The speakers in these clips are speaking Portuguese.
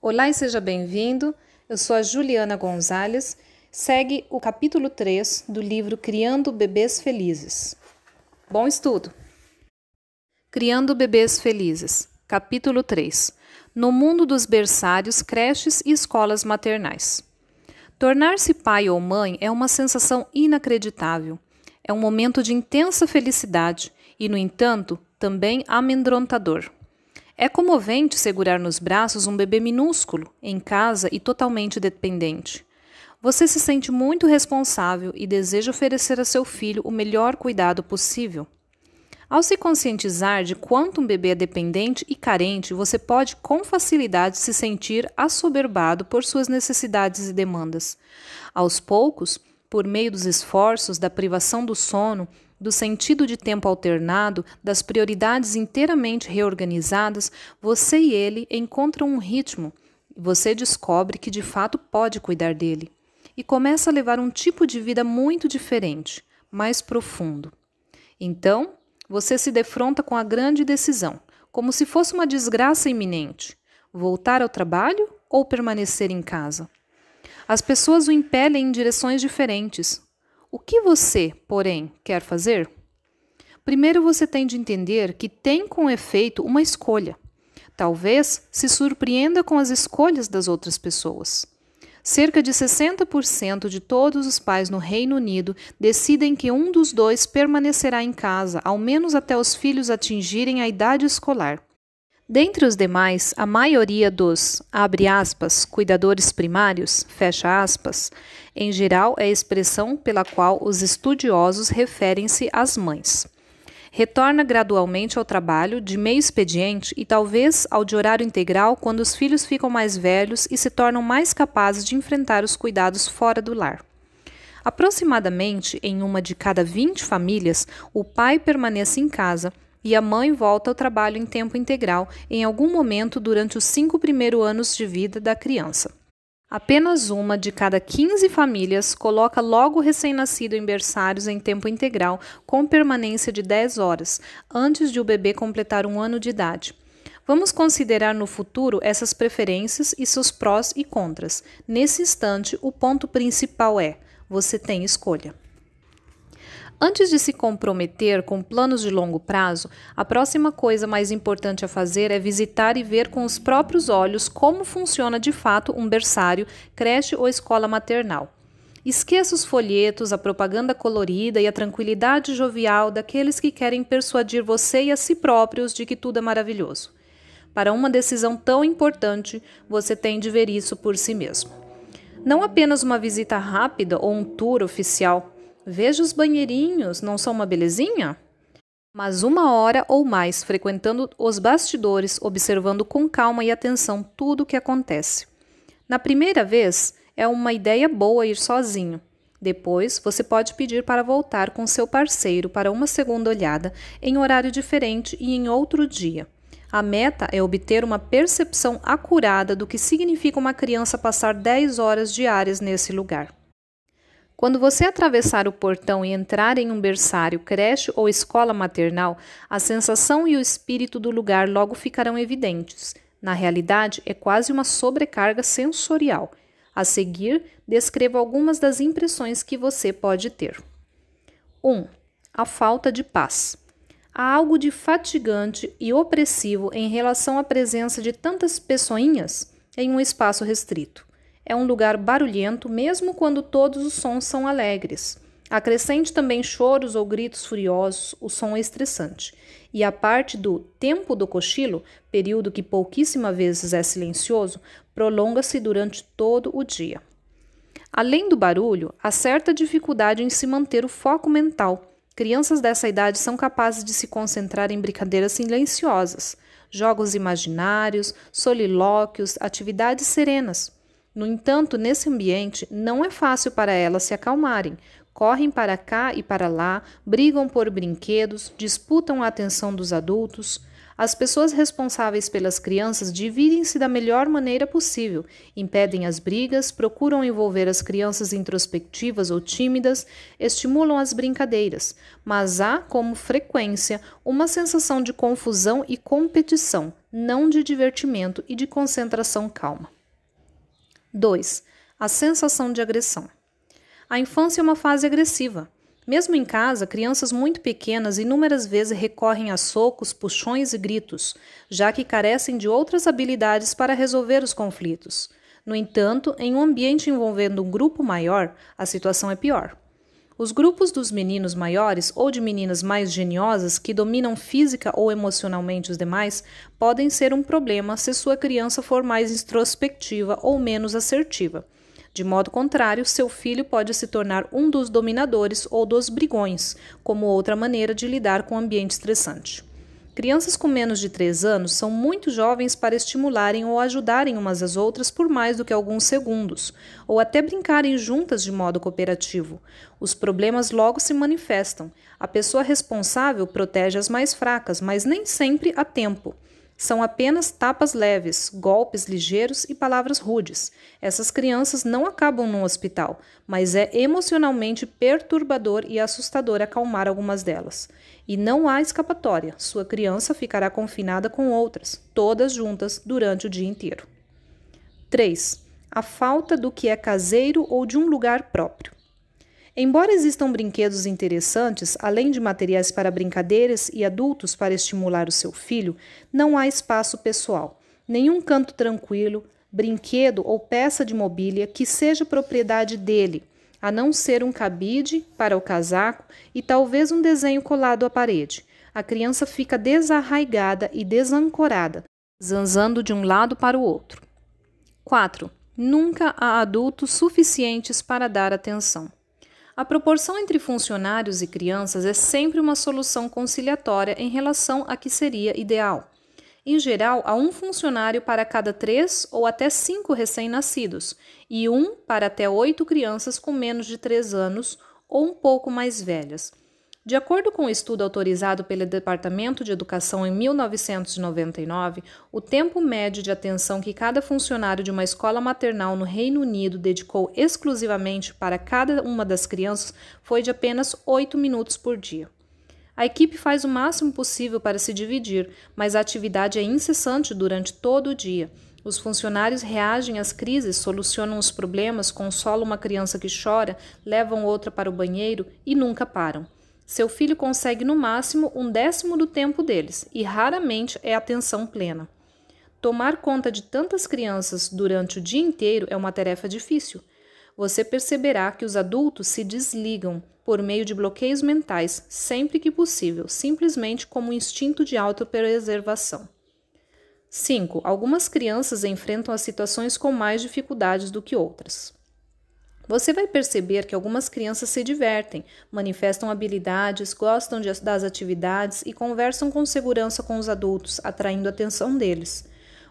Olá e seja bem-vindo. Eu sou a Juliana Gonzalez. Segue o capítulo 3 do livro Criando Bebês Felizes. Bom estudo! Criando Bebês Felizes. Capítulo 3. No mundo dos berçários, creches e escolas maternais. Tornar-se pai ou mãe é uma sensação inacreditável. É um momento de intensa felicidade e, no entanto, também amedrontador. É comovente segurar nos braços um bebê minúsculo, em casa e totalmente dependente. Você se sente muito responsável e deseja oferecer a seu filho o melhor cuidado possível. Ao se conscientizar de quanto um bebê é dependente e carente, você pode com facilidade se sentir assoberbado por suas necessidades e demandas. Aos poucos, por meio dos esforços, da privação do sono, do sentido de tempo alternado, das prioridades inteiramente reorganizadas, você e ele encontram um ritmo e você descobre que de fato pode cuidar dele. E começa a levar um tipo de vida muito diferente, mais profundo. Então, você se defronta com a grande decisão, como se fosse uma desgraça iminente: voltar ao trabalho ou permanecer em casa? As pessoas o impelem em direções diferentes. O que você, porém, quer fazer? Primeiro você tem de entender que tem com efeito uma escolha. Talvez se surpreenda com as escolhas das outras pessoas. Cerca de 60% de todos os pais no Reino Unido decidem que um dos dois permanecerá em casa, ao menos até os filhos atingirem a idade escolar. Dentre os demais, a maioria dos, abre aspas, cuidadores primários, fecha aspas, em geral é a expressão pela qual os estudiosos referem-se às mães. Retorna gradualmente ao trabalho de meio expediente e talvez ao de horário integral quando os filhos ficam mais velhos e se tornam mais capazes de enfrentar os cuidados fora do lar. Aproximadamente em uma de cada 20 famílias, o pai permanece em casa e a mãe volta ao trabalho em tempo integral em algum momento durante os 5 primeiros anos de vida da criança. Apenas uma de cada 15 famílias coloca logo o recém-nascido em berçários em tempo integral com permanência de 10 horas, antes de o bebê completar 1 ano de idade. Vamos considerar no futuro essas preferências e seus prós e contras. Nesse instante, o ponto principal é: você tem escolha. Antes de se comprometer com planos de longo prazo, a próxima coisa mais importante a fazer é visitar e ver com os próprios olhos como funciona de fato um berçário, creche ou escola maternal. Esqueça os folhetos, a propaganda colorida e a tranquilidade jovial daqueles que querem persuadir você e a si próprios de que tudo é maravilhoso. Para uma decisão tão importante, você tem de ver isso por si mesmo. Não apenas uma visita rápida ou um tour oficial. Veja os banheirinhos, não são uma belezinha? Mas 1 hora ou mais frequentando os bastidores, observando com calma e atenção tudo o que acontece. Na primeira vez, é uma ideia boa ir sozinho. Depois, você pode pedir para voltar com seu parceiro para uma segunda olhada, em horário diferente e em outro dia. A meta é obter uma percepção acurada do que significa uma criança passar 10 horas diárias nesse lugar. Quando você atravessar o portão e entrar em um berçário, creche ou escola maternal, a sensação e o espírito do lugar logo ficarão evidentes. Na realidade, é quase uma sobrecarga sensorial. A seguir, descrevo algumas das impressões que você pode ter. 1. A falta de paz. Há algo de fatigante e opressivo em relação à presença de tantas pessoinhas em um espaço restrito. É um lugar barulhento, mesmo quando todos os sons são alegres. Acrescente também choros ou gritos furiosos, o som é estressante. E a parte do tempo do cochilo, período que pouquíssimas vezes é silencioso, prolonga-se durante todo o dia. Além do barulho, há certa dificuldade em se manter o foco mental. Crianças dessa idade são capazes de se concentrar em brincadeiras silenciosas, jogos imaginários, solilóquios, atividades serenas. No entanto, nesse ambiente, não é fácil para elas se acalmarem. Correm para cá e para lá, brigam por brinquedos, disputam a atenção dos adultos. As pessoas responsáveis pelas crianças dividem-se da melhor maneira possível, impedem as brigas, procuram envolver as crianças introspectivas ou tímidas, estimulam as brincadeiras, mas há, como frequência, uma sensação de confusão e competição, não de divertimento e de concentração calma. 2. A sensação de agressão. A infância é uma fase agressiva. Mesmo em casa, crianças muito pequenas inúmeras vezes recorrem a socos, puxões e gritos, já que carecem de outras habilidades para resolver os conflitos. No entanto, em um ambiente envolvendo um grupo maior, a situação é pior. Os grupos dos meninos maiores ou de meninas mais geniosas que dominam física ou emocionalmente os demais podem ser um problema se sua criança for mais introspectiva ou menos assertiva. De modo contrário, seu filho pode se tornar um dos dominadores ou dos brigões, como outra maneira de lidar com um ambiente estressante. Crianças com menos de 3 anos são muito jovens para estimularem ou ajudarem umas às outras por mais do que alguns segundos, ou até brincarem juntas de modo cooperativo. Os problemas logo se manifestam. A pessoa responsável protege as mais fracas, mas nem sempre a tempo. São apenas tapas leves, golpes ligeiros e palavras rudes. Essas crianças não acabam num hospital, mas é emocionalmente perturbador e assustador acalmar algumas delas. E não há escapatória, sua criança ficará confinada com outras, todas juntas, durante o dia inteiro. 3. A falta do que é caseiro ou de um lugar próprio. Embora existam brinquedos interessantes, além de materiais para brincadeiras e adultos para estimular o seu filho, não há espaço pessoal, nenhum canto tranquilo, brinquedo ou peça de mobília que seja propriedade dele, a não ser um cabide para o casaco e talvez um desenho colado à parede. A criança fica desarraigada e desancorada, zanzando de um lado para o outro. 4. Nunca há adultos suficientes para dar atenção. A proporção entre funcionários e crianças é sempre uma solução conciliatória em relação a que seria ideal. Em geral, há um funcionário para cada 3 ou até 5 recém-nascidos e um para até 8 crianças com menos de 3 anos ou um pouco mais velhas. De acordo com um estudo autorizado pelo Departamento de Educação em 1999, o tempo médio de atenção que cada funcionário de uma escola maternal no Reino Unido dedicou exclusivamente para cada uma das crianças foi de apenas 8 minutos por dia. A equipe faz o máximo possível para se dividir, mas a atividade é incessante durante todo o dia. Os funcionários reagem às crises, solucionam os problemas, consolam uma criança que chora, levam outra para o banheiro e nunca param. Seu filho consegue no máximo 1/10 do tempo deles e raramente é atenção plena. Tomar conta de tantas crianças durante o dia inteiro é uma tarefa difícil. Você perceberá que os adultos se desligam por meio de bloqueios mentais sempre que possível, simplesmente como um instinto de autopreservação. 5. Algumas crianças enfrentam as situações com mais dificuldades do que outras. Você vai perceber que algumas crianças se divertem, manifestam habilidades, gostam das atividades e conversam com segurança com os adultos, atraindo a atenção deles.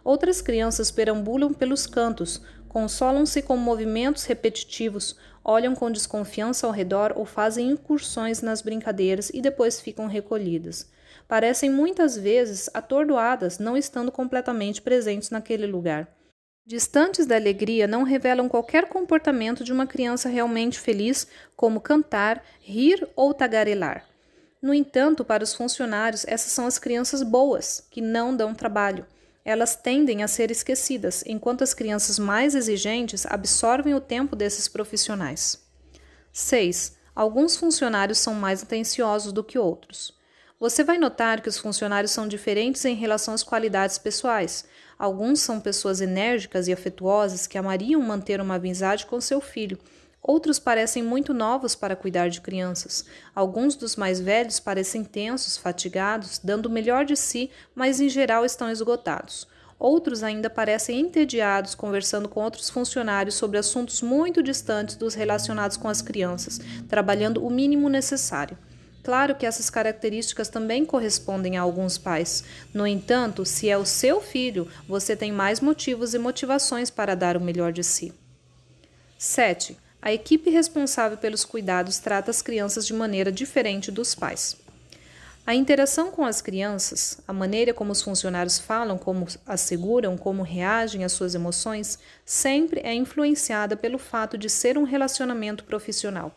Outras crianças perambulam pelos cantos, consolam-se com movimentos repetitivos, olham com desconfiança ao redor ou fazem incursões nas brincadeiras e depois ficam recolhidas. Parecem muitas vezes atordoadas, não estando completamente presentes naquele lugar. Distantes da alegria, não revelam qualquer comportamento de uma criança realmente feliz, como cantar, rir ou tagarelar. No entanto, para os funcionários, essas são as crianças boas, que não dão trabalho. Elas tendem a ser esquecidas, enquanto as crianças mais exigentes absorvem o tempo desses profissionais. 6. Alguns funcionários são mais atenciosos do que outros. Você vai notar que os funcionários são diferentes em relação às qualidades pessoais. Alguns são pessoas enérgicas e afetuosas que amariam manter uma amizade com seu filho. Outros parecem muito novos para cuidar de crianças. Alguns dos mais velhos parecem tensos, fatigados, dando o melhor de si, mas em geral estão esgotados. Outros ainda parecem entediados, conversando com outros funcionários sobre assuntos muito distantes dos relacionados com as crianças, trabalhando o mínimo necessário. Claro que essas características também correspondem a alguns pais. No entanto, se é o seu filho, você tem mais motivos e motivações para dar o melhor de si. 7. A equipe responsável pelos cuidados trata as crianças de maneira diferente dos pais. A interação com as crianças, a maneira como os funcionários falam, como as seguram, como reagem às suas emoções, sempre é influenciada pelo fato de ser um relacionamento profissional.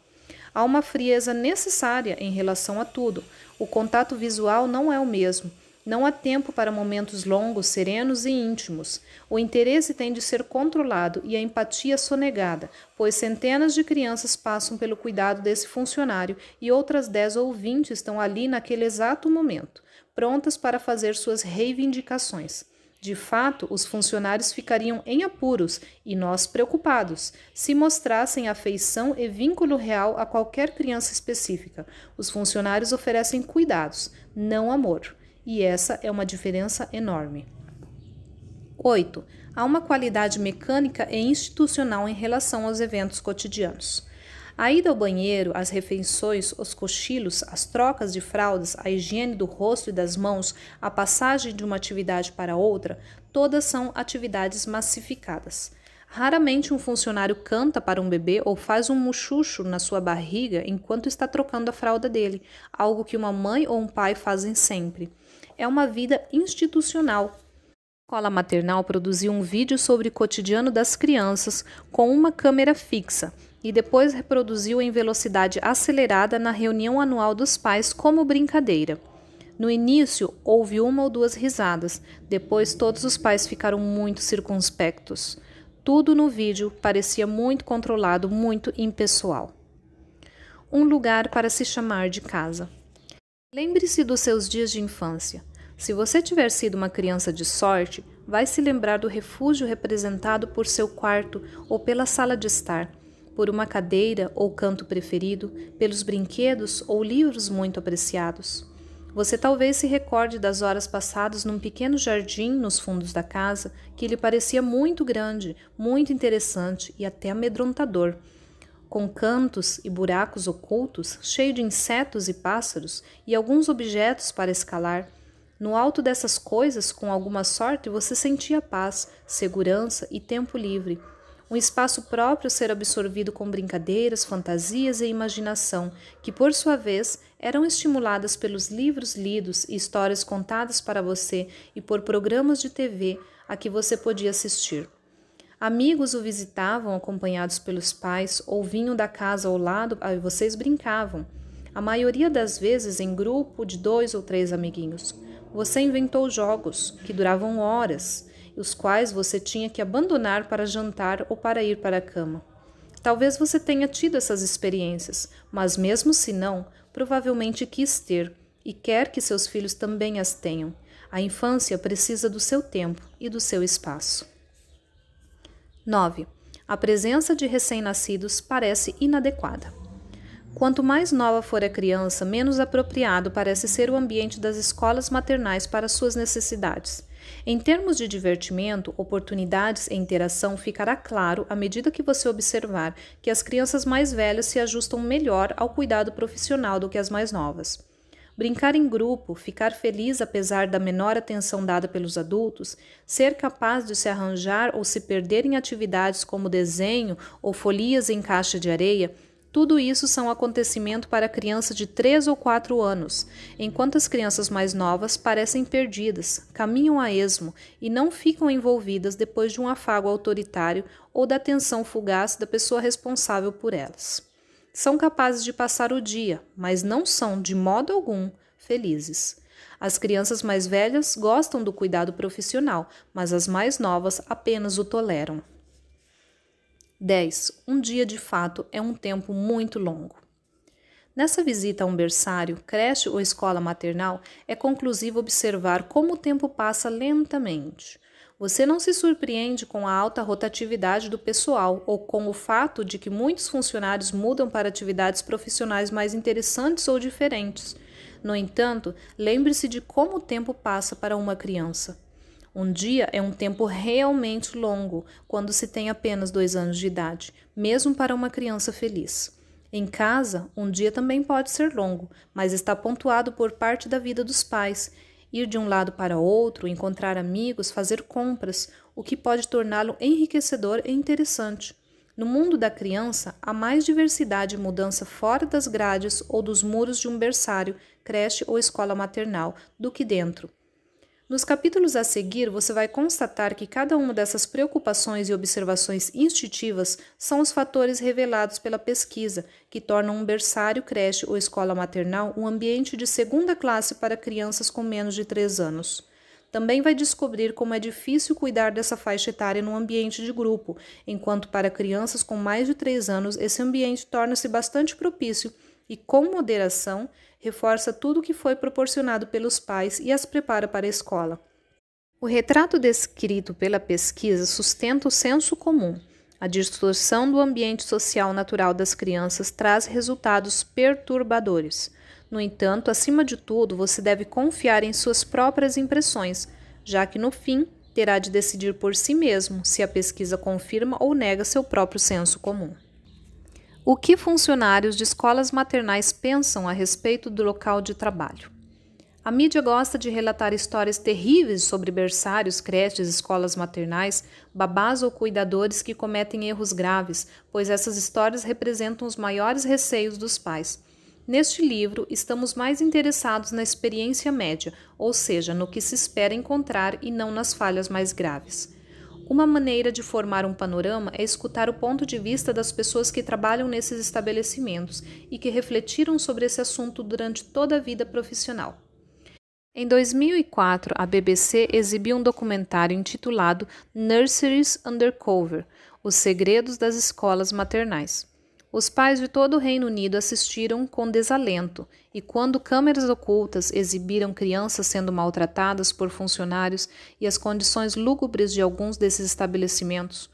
Há uma frieza necessária em relação a tudo. O contato visual não é o mesmo. Não há tempo para momentos longos, serenos e íntimos. O interesse tem de ser controlado e a empatia sonegada, pois centenas de crianças passam pelo cuidado desse funcionário e outras 10 ou 20 estão ali naquele exato momento, prontas para fazer suas reivindicações. De fato, os funcionários ficariam em apuros e nós preocupados se mostrassem afeição e vínculo real a qualquer criança específica. Os funcionários oferecem cuidados, não amor. E essa é uma diferença enorme. 8. Há uma qualidade mecânica e institucional em relação aos eventos cotidianos. A ida ao banheiro, as refeições, os cochilos, as trocas de fraldas, a higiene do rosto e das mãos, a passagem de uma atividade para outra, todas são atividades massificadas. Raramente um funcionário canta para um bebê ou faz um muxuxo na sua barriga enquanto está trocando a fralda dele, algo que uma mãe ou um pai fazem sempre. É uma vida institucional. A escola maternal produziu um vídeo sobre o cotidiano das crianças com uma câmera fixa e depois reproduziu em velocidade acelerada na reunião anual dos pais como brincadeira. No início, houve uma ou duas risadas, depois todos os pais ficaram muito circunspectos. Tudo no vídeo parecia muito controlado, muito impessoal. Um lugar para se chamar de casa. Lembre-se dos seus dias de infância. Se você tiver sido uma criança de sorte, vai se lembrar do refúgio representado por seu quarto ou pela sala de estar, por uma cadeira ou canto preferido, pelos brinquedos ou livros muito apreciados. Você talvez se recorde das horas passadas num pequeno jardim nos fundos da casa que lhe parecia muito grande, muito interessante e até amedrontador, com cantos e buracos ocultos, cheio de insetos e pássaros e alguns objetos para escalar. No alto dessas coisas, com alguma sorte, você sentia paz, segurança e tempo livre. Um espaço próprio a ser absorvido com brincadeiras, fantasias e imaginação, que por sua vez eram estimuladas pelos livros lidos e histórias contadas para você e por programas de TV a que você podia assistir. Amigos o visitavam acompanhados pelos pais ou vinham da casa ao lado e vocês brincavam, a maioria das vezes em grupo de 2 ou 3 amiguinhos. Você inventou jogos que duravam horas, os quais você tinha que abandonar para jantar ou para ir para a cama. Talvez você tenha tido essas experiências, mas mesmo se não, provavelmente quis ter e quer que seus filhos também as tenham. A infância precisa do seu tempo e do seu espaço. 9. A presença de recém-nascidos parece inadequada. Quanto mais nova for a criança, menos apropriado parece ser o ambiente das escolas maternais para suas necessidades. Em termos de divertimento, oportunidades e interação, ficará claro à medida que você observar que as crianças mais velhas se ajustam melhor ao cuidado profissional do que as mais novas. Brincar em grupo, ficar feliz apesar da menor atenção dada pelos adultos, ser capaz de se arranjar ou se perder em atividades como desenho ou folias em caixa de areia, tudo isso são acontecimentos para criança de 3 ou 4 anos, enquanto as crianças mais novas parecem perdidas, caminham a esmo e não ficam envolvidas depois de um afago autoritário ou da atenção fugaz da pessoa responsável por elas. São capazes de passar o dia, mas não são, de modo algum, felizes. As crianças mais velhas gostam do cuidado profissional, mas as mais novas apenas o toleram. 10. Um dia de fato é um tempo muito longo. Nessa visita a um berçário, creche ou escola maternal, é conclusivo observar como o tempo passa lentamente. Você não se surpreende com a alta rotatividade do pessoal ou com o fato de que muitos funcionários mudam para atividades profissionais mais interessantes ou diferentes. No entanto, lembre-se de como o tempo passa para uma criança. Um dia é um tempo realmente longo quando se tem apenas 2 anos de idade, mesmo para uma criança feliz. Em casa, um dia também pode ser longo, mas está pontuado por parte da vida dos pais. Ir de um lado para outro, encontrar amigos, fazer compras, o que pode torná-lo enriquecedor e interessante. No mundo da criança, há mais diversidade e mudança fora das grades ou dos muros de um berçário, creche ou escola maternal, do que dentro. Nos capítulos a seguir, você vai constatar que cada uma dessas preocupações e observações instintivas são os fatores revelados pela pesquisa, que tornam um berçário, creche ou escola maternal um ambiente de segunda classe para crianças com menos de 3 anos. Também vai descobrir como é difícil cuidar dessa faixa etária num ambiente de grupo, enquanto para crianças com mais de 3 anos esse ambiente torna-se bastante propício e, com moderação, reforça tudo o que foi proporcionado pelos pais e as prepara para a escola. O retrato descrito pela pesquisa sustenta o senso comum. A distorção do ambiente social natural das crianças traz resultados perturbadores. No entanto, acima de tudo, você deve confiar em suas próprias impressões, já que no fim terá de decidir por si mesmo se a pesquisa confirma ou nega seu próprio senso comum. O que funcionários de escolas maternais pensam a respeito do local de trabalho? A mídia gosta de relatar histórias terríveis sobre berçários, creches, escolas maternais, babás ou cuidadores que cometem erros graves, pois essas histórias representam os maiores receios dos pais. Neste livro, estamos mais interessados na experiência média, ou seja, no que se espera encontrar e não nas falhas mais graves. Uma maneira de formar um panorama é escutar o ponto de vista das pessoas que trabalham nesses estabelecimentos e que refletiram sobre esse assunto durante toda a vida profissional. Em 2004, a BBC exibiu um documentário intitulado Nurseries Undercover: Os Segredos das Escolas Maternais. Os pais de todo o Reino Unido assistiram com desalento e, quando câmeras ocultas exibiram crianças sendo maltratadas por funcionários e as condições lúgubres de alguns desses estabelecimentos,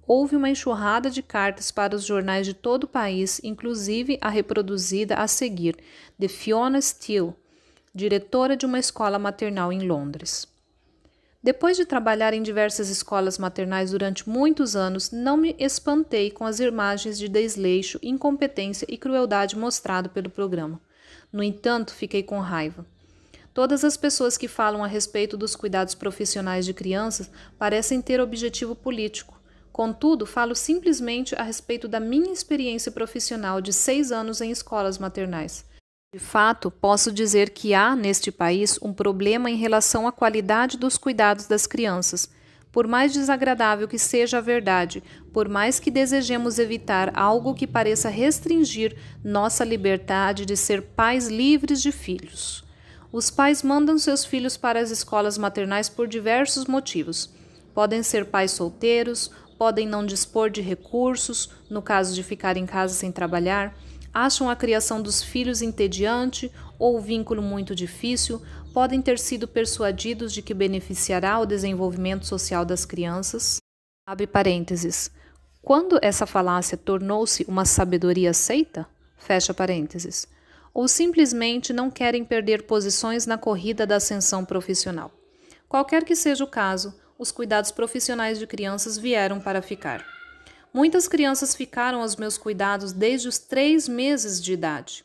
houve uma enxurrada de cartas para os jornais de todo o país, inclusive a reproduzida a seguir, de Fiona Steele, diretora de uma escola maternal em Londres. Depois de trabalhar em diversas escolas maternais durante muitos anos, não me espantei com as imagens de desleixo, incompetência e crueldade mostrado pelo programa. No entanto, fiquei com raiva. Todas as pessoas que falam a respeito dos cuidados profissionais de crianças parecem ter objetivo político. Contudo, falo simplesmente a respeito da minha experiência profissional de 6 anos em escolas maternais. De fato, posso dizer que há, neste país, um problema em relação à qualidade dos cuidados das crianças. Por mais desagradável que seja a verdade, por mais que desejemos evitar algo que pareça restringir nossa liberdade de ser pais livres de filhos. Os pais mandam seus filhos para as escolas maternais por diversos motivos. Podem ser pais solteiros, podem não dispor de recursos, no caso de ficar em casa sem trabalhar, acham a criação dos filhos entediante ou o vínculo muito difícil, podem ter sido persuadidos de que beneficiará o desenvolvimento social das crianças. Abre parênteses. Quando essa falácia tornou-se uma sabedoria aceita? Fecha parênteses. Ou simplesmente não querem perder posições na corrida da ascensão profissional. Qualquer que seja o caso, os cuidados profissionais de crianças vieram para ficar. Muitas crianças ficaram aos meus cuidados desde os 3 meses de idade.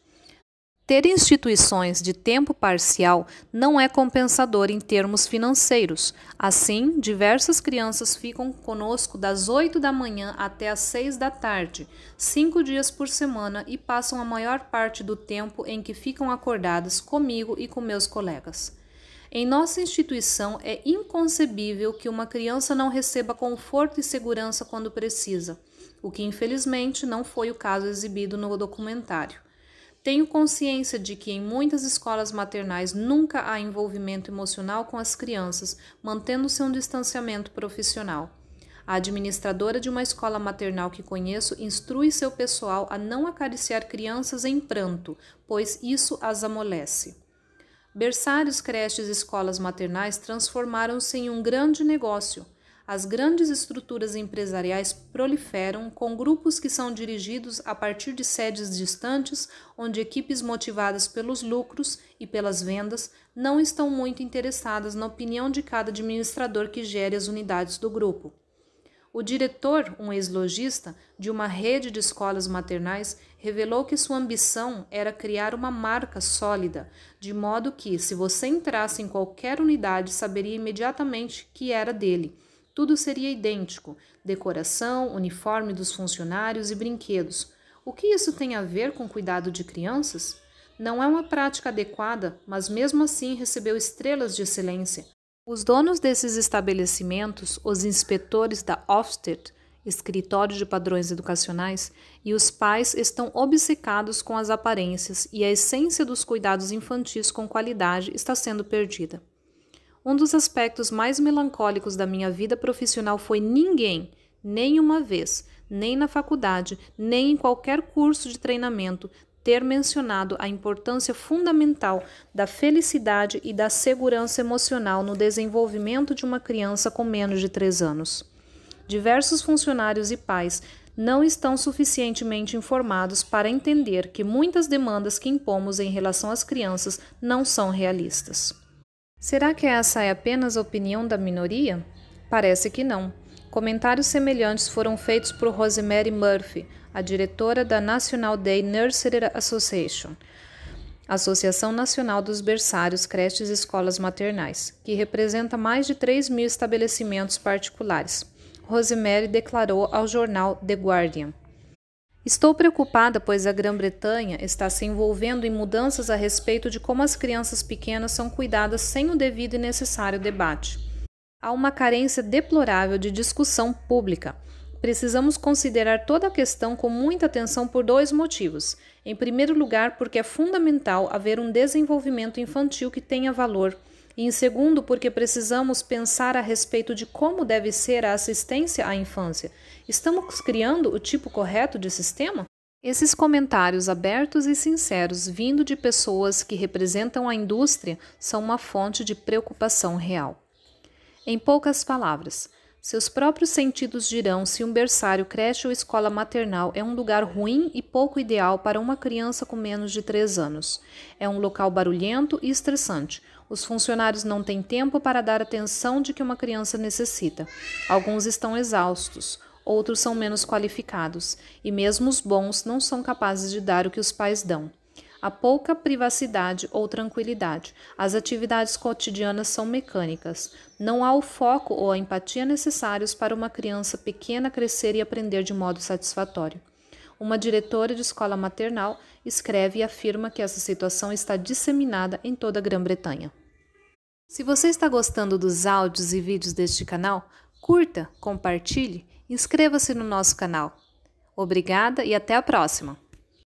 Ter instituições de tempo parcial não é compensador em termos financeiros. Assim, diversas crianças ficam conosco das 8 da manhã até as 6 da tarde, 5 dias por semana, e passam a maior parte do tempo em que ficam acordadas comigo e com meus colegas. Em nossa instituição, é inconcebível que uma criança não receba conforto e segurança quando precisa, o que infelizmente não foi o caso exibido no documentário. Tenho consciência de que em muitas escolas maternais nunca há envolvimento emocional com as crianças, mantendo-se um distanciamento profissional. A administradora de uma escola maternal que conheço instrui seu pessoal a não acariciar crianças em pranto, pois isso as amolece. Berçários, creches e escolas maternais transformaram-se em um grande negócio. As grandes estruturas empresariais proliferam com grupos que são dirigidos a partir de sedes distantes, onde equipes motivadas pelos lucros e pelas vendas não estão muito interessadas na opinião de cada administrador que gere as unidades do grupo. O diretor, um ex-lojista, de uma rede de escolas maternais, revelou que sua ambição era criar uma marca sólida, de modo que, se você entrasse em qualquer unidade, saberia imediatamente que era dele. Tudo seria idêntico: decoração, uniforme dos funcionários e brinquedos. O que isso tem a ver com cuidado de crianças? Não é uma prática adequada, mas mesmo assim recebeu estrelas de excelência. Os donos desses estabelecimentos, os inspetores da Ofsted, Escritório de Padrões Educacionais, e os pais estão obcecados com as aparências e a essência dos cuidados infantis com qualidade está sendo perdida. Um dos aspectos mais melancólicos da minha vida profissional foi ninguém, nem uma vez, nem na faculdade, nem em qualquer curso de treinamento, ter mencionado a importância fundamental da felicidade e da segurança emocional no desenvolvimento de uma criança com menos de 3 anos. Diversos funcionários e pais não estão suficientemente informados para entender que muitas demandas que impomos em relação às crianças não são realistas. Será que essa é apenas a opinião da minoria? Parece que não. Comentários semelhantes foram feitos por Rosemary Murphy, a diretora da National Day Nursery Association, Associação Nacional dos Berçários, Creches e Escolas Maternais, que representa mais de 3.000 estabelecimentos particulares. Rosemary declarou ao jornal The Guardian: "Estou preocupada, pois a Grã-Bretanha está se envolvendo em mudanças a respeito de como as crianças pequenas são cuidadas sem o devido e necessário debate. Há uma carência deplorável de discussão pública. Precisamos considerar toda a questão com muita atenção por 2 motivos. Em primeiro lugar, porque é fundamental haver um desenvolvimento infantil que tenha valor. E em segundo, porque precisamos pensar a respeito de como deve ser a assistência à infância. Estamos criando o tipo correto de sistema?" Esses comentários abertos e sinceros vindo de pessoas que representam a indústria são uma fonte de preocupação real. Em poucas palavras, seus próprios sentidos dirão se um berçário, creche ou escola maternal é um lugar ruim e pouco ideal para uma criança com menos de 3 anos. É um local barulhento e estressante. Os funcionários não têm tempo para dar a atenção de que uma criança necessita. Alguns estão exaustos, outros são menos qualificados, e mesmo os bons não são capazes de dar o que os pais dão. Há pouca privacidade ou tranquilidade. As atividades cotidianas são mecânicas. Não há o foco ou a empatia necessários para uma criança pequena crescer e aprender de modo satisfatório. Uma diretora de escola maternal escreve e afirma que essa situação está disseminada em toda a Grã-Bretanha. Se você está gostando dos áudios e vídeos deste canal, curta, compartilhe e inscreva-se no nosso canal. Obrigada e até a próxima!